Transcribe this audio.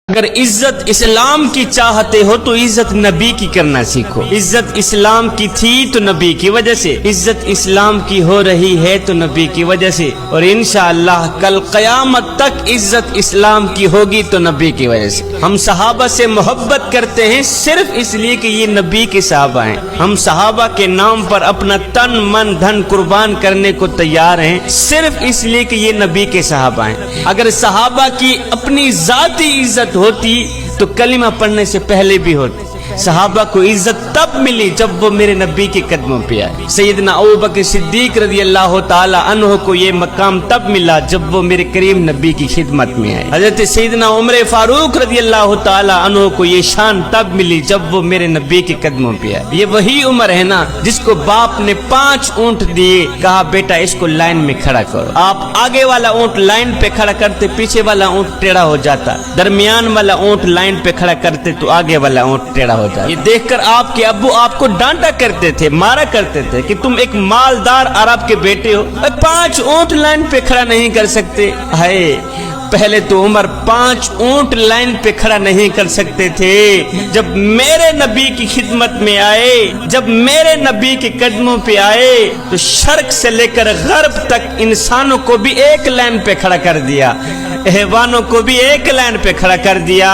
اگر عزت اسلام کی چاہتے ہو تو عزت نبی کی کرنا سیکھو۔ عزت اسلام کی تھی تو نبی کی وجہ سے، عزت اسلام کی ہو رہی ہے تو نبی کی وجہ سے، اور انشاءاللہ کل قیامت تک عزت اسلام کی ہوگی تو نبی کی وجہ سے۔ ہم صحابہ سے محبت کرتے ہیں صرف اس لیے کہ یہ نبی کے صحابہ ہیں۔ ہم صحابہ کے نام پر اپنا تن من دھن قربان کرنے کو تیار ہیں صرف اس لیے کہ یہ نبی کے صحابہ ہیں۔ اگر صحابہ کی اپنی ذاتی عزت ہوتی تو کلمہ پڑھنے سے پہلے بھی ہوتی۔ صحابہ کو عزت تب ملی جب وہ میرے نبی کے قدموں پہ آئے۔ سیدنا ابوبکر صدیق رضی اللہ تعالی عنہ کو یہ مقام تب ملا جب وہ میرے کریم نبی کی خدمت میں آئے۔ حضرت سیدنا عمر فاروق رضی اللہ تعالی عنہ کو یہ شان تب ملی جب وہ میرے نبی کے قدموں پہ آئے۔ یہ وہی عمر ہے نا جس کو باپ نے 5 اونٹ دیے، کہا بیٹا اس کو لائن میں کھڑا کرو۔ آپ آگے والا اونٹ لائن پہ کھڑا کرتے، پیچھے والا اونٹ ٹیڑھا ہو جاتا، درمیان والا اونٹ لائن پہ کھڑا کرتے تو آگے والا اونٹ ٹیڑھا ہو جاتا۔ یہ دیکھ کر آپ کے ابو آپ کو ڈانٹا کرتے تھے، مارا کرتے تھے کہ تم ایک مالدار عرب کے بیٹے ہو، 5 اونٹ لائن پہ کھڑا نہیں کر سکتے۔ ہائے، پہلے تو عمر 5 اونٹ لائن پہ کھڑا نہیں کر سکتے تھے، جب میرے نبی کی خدمت میں آئے، جب میرے نبی کے قدموں پہ آئے تو شرق سے لے کر غرب تک انسانوں کو بھی ایک لائن پہ کھڑا کر دیا، حیوانوں کو بھی ایک لائن پہ کھڑا کر دیا۔